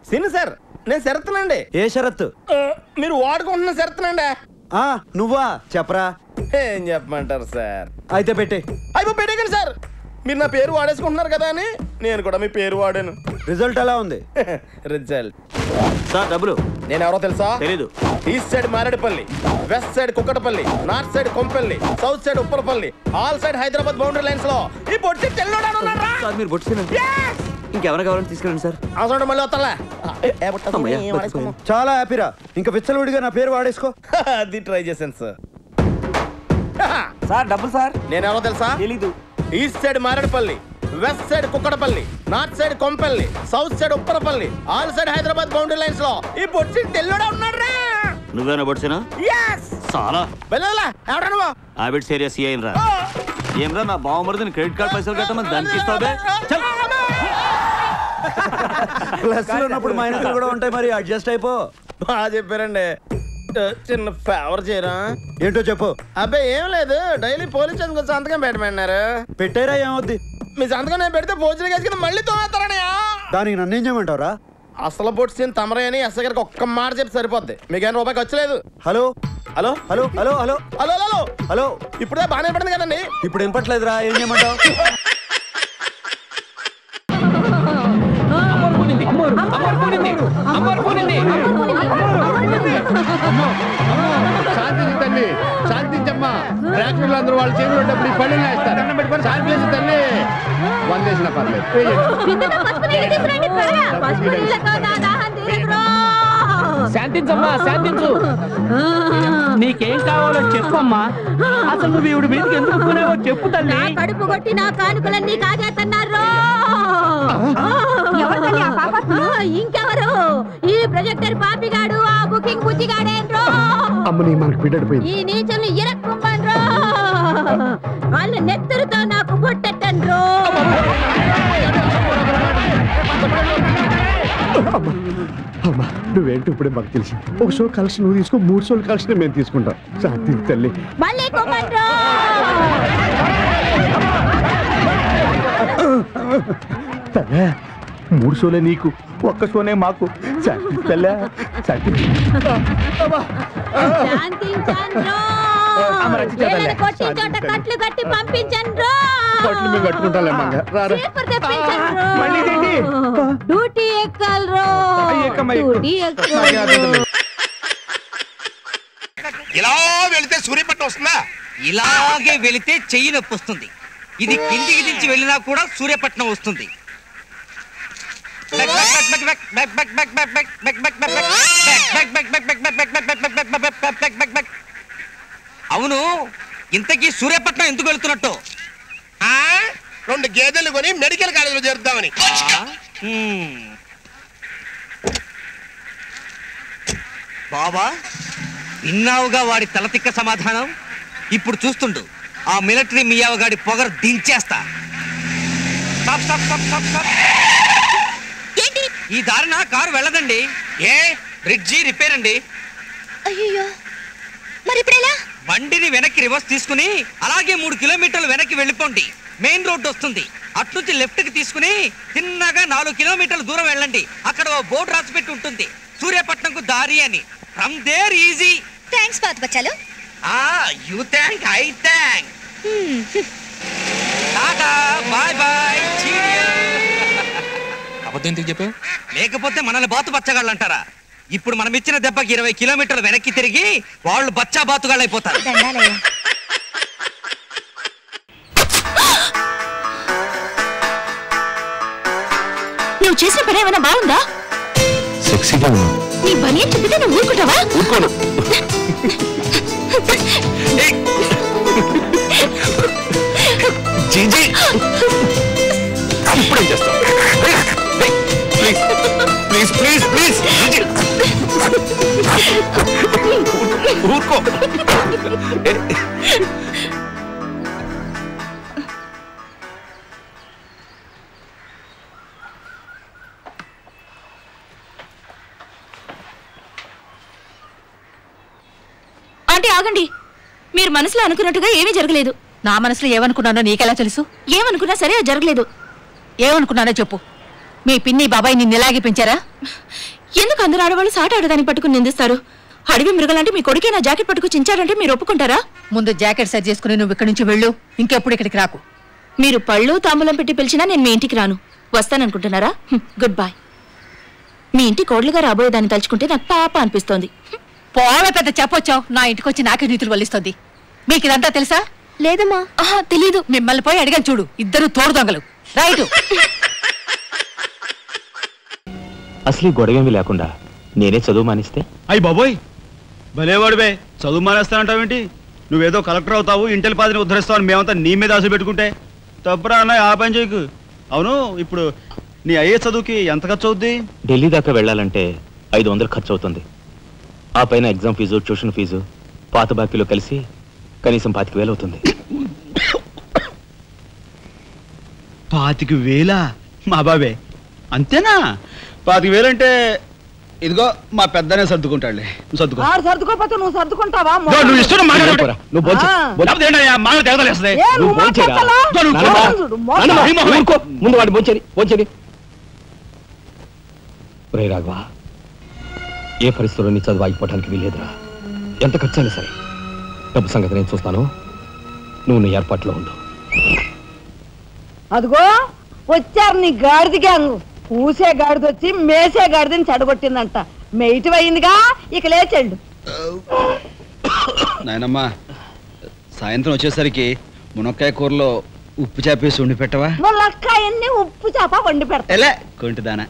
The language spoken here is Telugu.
సిని సార్, నేను శరత్నండి. ఏ షరత్? మీరు వాడుకుంటున్న శరత్నండి. నువ్వా? చెప్పరా. ఏం చెప్పమంటారు సార్? అయితే పెట్టే. అయిపో పెట్టేకండి సార్. మీరు నా పేరు వాడేసుకుంటున్నారు కదా అని నేను కూడా మీ పేరు వాడాను. రిజల్ట్ ఎలా ఉంది? రిజల్ట్ సార్ డబ్బులు. నేను ఎవరో తెలుసా? తెలీదు. East side Marredpally, west side Kukatpally, north side Kompally, south side Uppalapally, all side Hyderabad boundary lines లో ఈ బొట్టి తెల్లోడాను ఉన్నారా? సార్ మీరు బొట్టు ఇంకెవరు కావాలని తీసుకెళ్ళండి సార్. అవసరం మళ్ళీ వస్తాలే. చాలా హ్యాపీరా. ఇంకా విచ్చలవిడిగా నా పేరు వాడేసుకో. అది ట్రై చేశాను సార్. సార్ డబ్బులు సార్. నేను ఎవరో తెలుసా? తెలీదు. East side Marredpally, west side Kukatpally, north side Kompally, south side Upparapally, all side Hyderabad boundary lines లో ఈ బొట్టి తెల్లోడా ఉన్నారా? నువ్వేనా బొట్సేనా? చాలా ఎవడా నువ్వు? హ్యాబిట్స్ ఏరియా సీఐ రా. ఏమ్రా నా బావమరిదిని క్రెడిట్ కార్డ్ పైసలు కట్టమని దానికి ఇస్తావే? ప్లస్ ఉన్నప్పుడు మైనస్ కూడా ఉంటాయి, మరి అడ్జస్ట్ అయిపో. బాగా చెప్పారండి. చిన్న ఫేవర్ చేయరా? ఏంటో చెప్పు. అబ్బాయి ఏం లేదు, డైలీ పోలీస్ స్టేషన్ కొంచెం సంతకం పెట్టమన్నారు. పెట్టారా? ఏమవుద్ది? మీ సంతకం నేను పెడితే భోజనం వేసుకుని మళ్ళీ తోమేస్తారని. దానికి నన్ను ఏం చేయమంటారా? అసలు పొడిచిన తమరే అని ఎస్ఐ గారికి ఒక్క మాట చెప్పి సరిపోద్ది. మీకేం రూపాయికి వచ్చలేదు. Hello hello hello hello hello hello hello hello. ఇప్పుడే బాగానే పడింది కదండి. ఇప్పుడు వినపట్లేదురా. ఏం చేయమంటావు? శాంతించండి, శాంతించమ్మా. డాక్టర్లు అందరూ వాళ్ళ చేతులు డబ్బులు పళ్ళు వేస్తారు. శాంతించు తల్లి. వందేసిన పర్లేదు. శాంతించమ్మా, శాంతించు. నీకేం కావాలో చెప్పమ్మా. అసలు నువ్వు ఇవిడి మీదకి ఎందుకు పోనావో చెప్పు తల్లి. కడుపు కొట్టి నా కానుకలన్నీ కాజేస్తున్నారు. ఇంకెవరు? ఈ ప్రొజెక్టర్ పాపిగాడు, ఆ బుకింగ్ బుజ్జిగాడేంట్రో. అమ్మని మనకు బిడ్డడిపోయింది. ఈ నీచుల్ని ఇరక్కుమ్మన్రో. వాళ్ళ నెత్తరుతో నాకు పొట్టెట్టండ్రో. అమ్మా నువ్వేంటో ఇప్పుడే మాకు తెలిసి. ఒక షో కలెక్షన్ నువ్వు తీసుకో, 3 షోల కలెక్షన్ మేము తీసుకుంటాం. శాంతి తల్లి. మళ్ళీ కుమ్మన్రో. తల్లే 3 షోలే నీకు, ఒక్క షోనే మాకు. శాంతి తల్లే. శాంతి కొట్టిన చోట కట్లు కట్టి పంపించండ్రో. మేము కట్టుకుంటాం. డ్యూటీ ఎక్కల్రో. ఇలా వెళితే సూర్యపట్నం వస్తుందా? ఇలాగే వెళితే చెయ్యి నొప్పి వస్తుంది. ఇది కిందికి దించి వెళ్ళినా కూడా సూర్యపట్నం వస్తుంది. అవును, ఇంతకీ సూర్యపట్నం ఎందుకు వెళ్తున్నట్టు? 2 గేదెలు కొని మెడికల్ కాలేజీలో చేరుద్దామని. బాబా, విన్నావుగా వాడి తలతిక్క సమాధానం. ఇప్పుడు చూస్తుండు, ఆ మిలిటరీ మియావగాడి పొగరు దించేస్తా. ఈ దారిన కారు వెళ్ళదండి. ఏ బ్రిడ్జి రిపేర్ అండి. అయ్యో, మరి ఇప్పుడెలా? బండిని వెనక్కి రివర్స్ తీసుకుని అలాగే 3 కిలోమీటర్లు వెనక్కి వెళ్ళిపోండి. మెయిన్ రోడ్డు వస్తుంది. అట్నుంచి లెఫ్ట్ కి తీసుకుని చిన్నగా 4 కిలోమీటర్ల దూరం వెళ్ళండి. అక్కడ ఓ బోర్డు రాసి పెట్టి ఉంటుంది, సూర్యపట్నంకు దారి అని. From there easy. థాంక్స్ బాత్ బచ్చాలు. You thank, I thank. Tata, bye bye, అబద్ధం ఎందుకు చెప్పావు? లేకపోతే మనల్ని బాతు బచ్చగాళ్ళు అంటారా? ఇప్పుడు మనం ఇచ్చిన దెబ్బకి 20 కిలోమీటర్లు వెనక్కి తిరిగి వాళ్ళు బచ్చా బాతుగాళ్ళు అయిపోతారు. నువ్వు చేసిన పని ఏమైనా బాగుందా? సెక్సీగా ఉన్నా. నీ పని ఏం చెప్పితే నువ్వు ఊరుకుంటావా? ఊరుకోను. జీజీ ఇప్పుడేం చేస్తావు? Please please please please GG ఊరుకో. అంటే ఆగండి, మీరు మనసులో అనుకున్నట్టుగా ఏమీ జరగలేదు. నా మనసులో ఏమనుకున్నానో నీకెలా తెలుసు? ఏమనుకున్నా సరే అది జరగలేదు. ఏమనుకున్నానో చెప్పు. మీ పిన్ని బాబాయ్ నిన్ను ఇలాగే పెంచారా? ఎందుకు అందరు ఆడవాళ్ళు సాట ఆడదానికి పట్టుకుని నిందిస్తారు? అడవి మృగాలంటే మీ కొడుకే నా జాకెట్ పట్టుకు చించారంటే మీరు ఒప్పుకుంటారా? ముందు జాకెట్ సరి చేసుకుని నువ్వు ఇక్కడి నుంచి వెళ్ళు. ఇంకెప్పుడు ఇక్కడికి రాకు. మీరు పళ్ళు తాంబూలం పెట్టి పిలిచినా నేను మీ ఇంటికి రాను. వస్తాననుకుంటున్నారా? Good bye. మీ ఇంటి కోడలుగా రాబోయేదాన్ని తలుచుకుంటే నాకు పాప అనిపిస్తోంది. పోవే పెద్ద చెప్పొచ్చావు. నా ఇంటికి వచ్చి నాకే నీతులు వల్లిస్తుంది. మీకు ఇదంతా తెలుసా? లేదమ్మా. తెలీదు. మిమ్మల్ని పోయి అడిగాను చూడు, ఇద్దరు తోడు దొంగలు. రైటు. అసలు గొడవేమి లేకుండా నేనే చదువు మానిస్తే? అయ్యి బాబోయ్, భలేవాడివే. చదువు మానేస్తానంటావేంటి? నువ్వేదో కలెక్టర్ అవుతావు, ఇంటెల్ పాదిని ఉద్ధరిస్తావు అని మేమంతా నీ మీద ఆశ పెట్టుకుంటే తప్పురా అన్న. ఆ పని చేయకు. అవును, ఇప్పుడు నీ అయ్యే చదువుకి ఎంత ఖర్చు అవుద్ది? ఢిల్లీ దాకా వెళ్ళాలంటే 500 ఖర్చు అవుతుంది. ఆ పైన ఎగ్జామ్ ఫీజు, ట్యూషన్ ఫీజు, పాత బాకీలో కలిసి కనీసం 25,000 అవుతుంది. 25,000? మా బాబే అంతేనా? 25,000 అంటే ఇదిగో మా పెద్దనే సర్దుకుంటాడులే. నువ్వు సర్దుకో. సర్దుకోపోతే నువ్వు సర్దుకుంటావా? నువ్వు ఇష్టం మాట్లాడు. నువ్వు ముందు వాడు బోంచేది. రే రాఘవ, ఏ పరిస్థితుల్లో నీ చదువు ఆగిపోవడానికి వీల్లేదురా. ఎంత ఖర్చు అయినా సరే డబ్బు సంగతి నేను చూస్తాను. నువ్వు నీ ఏర్పాట్లో ఉండు. అదిగో వచ్చారు నీ గాడిద గ్యాంగు. పూసే గాడిద వచ్చి మేసే గాడిదని చెడగొట్టిందంట. మెయిటి అయిందిగా, ఇక లేచెండు. నాయనమ్మా, సాయంత్రం వచ్చేసరికి మునక్కాయ కూరలో ఉప్పు చేపేసి వండి పెట్టవా? మునక్కాయన్ని ఉప్పు చేప వండి పెడతా. కొంటిదానా.